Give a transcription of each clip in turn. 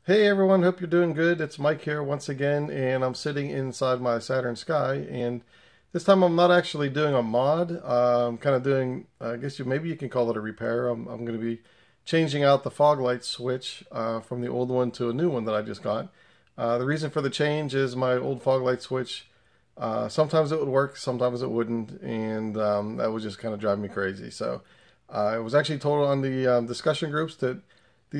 Hey everyone, hope you're doing good. It's Mike here once again, and I'm sitting inside my Saturn Sky, and this time I'm not actually doing a mod. I'm kind of doing, I guess maybe you can call it a repair. I'm going to be changing out the fog light switch from the old one to a new one that I just got. The reason for the change is my old fog light switch, sometimes it would work, sometimes it wouldn't, and that would just kind of drive me crazy. So it was actually told on the discussion groups that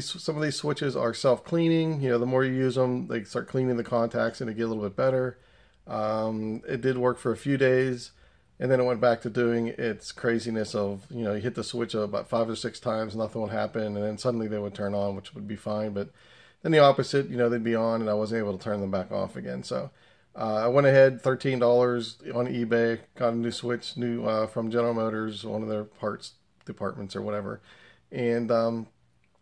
some of these switches are self-cleaning. You know, the more you use them, they start cleaning the contacts and they get a little bit better. It did work for a few days, and then it went back to doing its craziness of, you know, you hit the switch about 5 or 6 times, nothing would happen, and then suddenly they would turn on, which would be fine. But then the opposite, you know, they'd be on and I wasn't able to turn them back off again. So I went ahead, $13 on eBay, got a new switch, from General Motors, one of their parts departments or whatever, and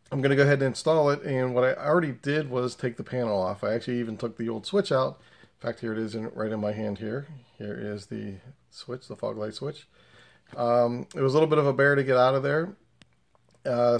I'm going to go ahead and install it. And what I already did was take the panel off. I actually even took the old switch out. In fact, here it is right in my hand here. Here is the switch, the fog light switch. It was a little bit of a bear to get out of there.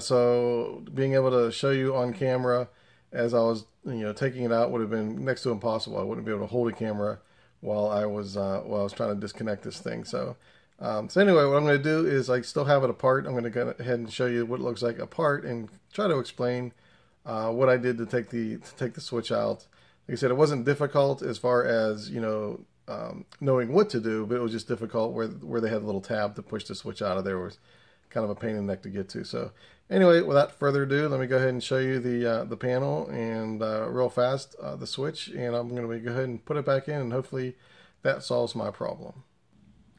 So being able to show you on camera as I was, you know, taking it out would have been next to impossible. I wouldn't be able to hold a camera while I was trying to disconnect this thing. So anyway, what I'm going to do is I still have it apart. I'm going to go ahead and show you what it looks like apart and try to explain what I did to take the switch out. Like I said, it wasn't difficult as far as, you know, knowing what to do, but it was just difficult where they had a little tab to push the switch out of there. It was kind of a pain in the neck to get to. So anyway, without further ado, let me go ahead and show you the panel and real fast the switch, and I'm going to go ahead and put it back in, and hopefully that solves my problem.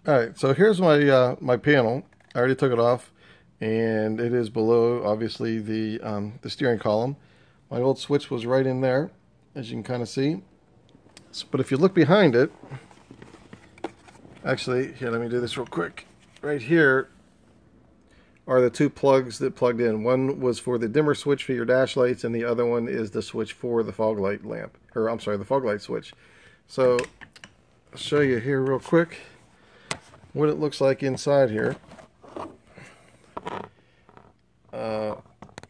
Alright, so here's my my panel. I already took it off, and it is below, obviously, the steering column. My old switch was right in there, as you can kind of see. But if you look behind it, actually, here, let me do this real quick. Right here are the 2 plugs that plugged in. One was for the dimmer switch for your dash lights, and the other one is the switch for the fog light lamp. Or, I'm sorry, the fog light switch. So, I'll show you here real quick what it looks like inside here.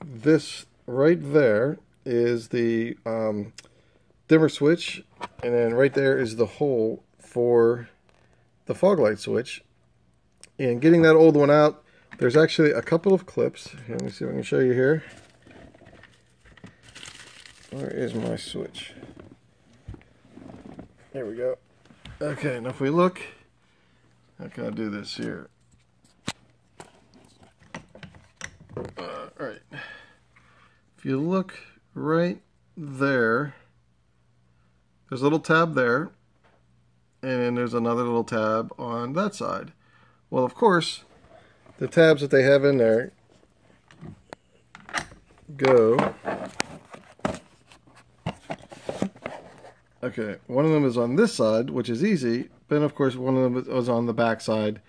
This right there is the dimmer switch, and then right there is the hole for the fog light switch. And getting that old one out, there's actually a couple of clips. Here, let me see if I can show you here. Where is my switch? There we go. Okay, now if we look, how can I do this here? Alright. If you look right there, there's a little tab there, and there's another little tab on that side. Well, of course, the tabs that they have in there go. Okay, one of them is on this side, which is easy. Then, of course, one of them was on the back side,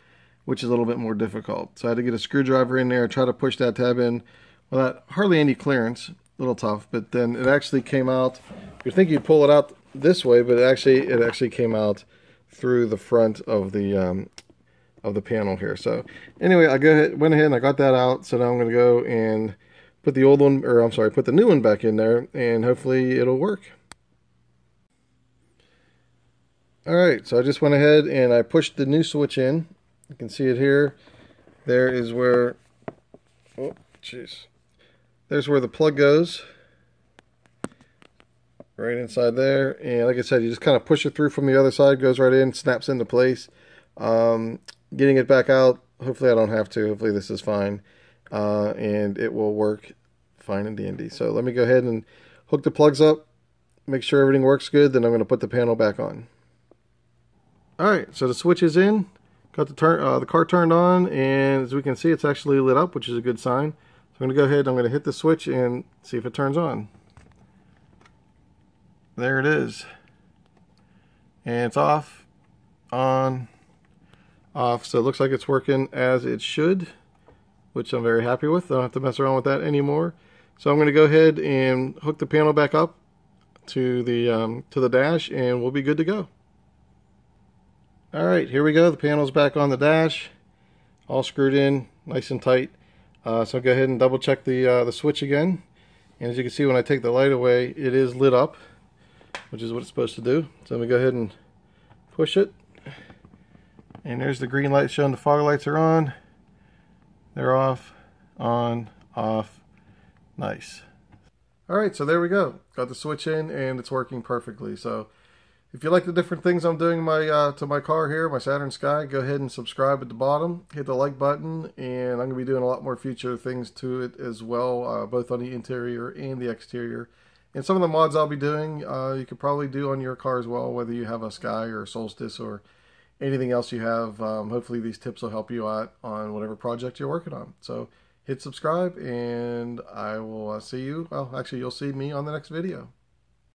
which is a little bit more difficult. So I had to get a screwdriver in there, try to push that tab in without hardly any clearance. A little tough, but then it actually came out. You'd think you'd pull it out this way, but it actually came out through the front of the panel here. So anyway, went ahead and I got that out. So now I'm going to go and put the old one, or I'm sorry, put the new one back in there, and hopefully it'll work. Alright, so I just went ahead and I pushed the new switch in. You can see it here. There is where, oh jeez, there's where the plug goes. Right inside there. And like I said, you just kind of push it through from the other side, goes right in, snaps into place. Getting it back out, hopefully I don't have to. Hopefully this is fine. And it will work fine and dandy. So let me go ahead and hook the plugs up, make sure everything works good, then I'm going to put the panel back on. Alright, so the switch is in, got the car turned on, and as we can see, it's actually lit up, which is a good sign. So I'm going to go ahead, I'm going to hit the switch and see if it turns on. There it is. And it's off, on, off, so it looks like it's working as it should, which I'm very happy with. I don't have to mess around with that anymore. So I'm going to go ahead and hook the panel back up to the dash, and we'll be good to go. Alright, here we go. The panel's back on the dash, all screwed in nice and tight. So I'll go ahead and double check the switch again, And as you can see, when I take the light away, it is lit up, which is what it's supposed to do. So let me go ahead and push it. And there's the green light showing the fog lights are on. They're off, on, off. Nice. Alright, so there we go. Got the switch in and it's working perfectly. So if you like the different things I'm doing to my car here, my Saturn Sky, go ahead and subscribe at the bottom. Hit the like button, and I'm going to be doing a lot more future things to it as well, both on the interior and the exterior. And some of the mods I'll be doing, you could probably do on your car as well, whether you have a Sky or a Solstice or anything else you have. Hopefully these tips will help you out on whatever project you're working on. So hit subscribe, and I will see you. Well, actually, you'll see me on the next video.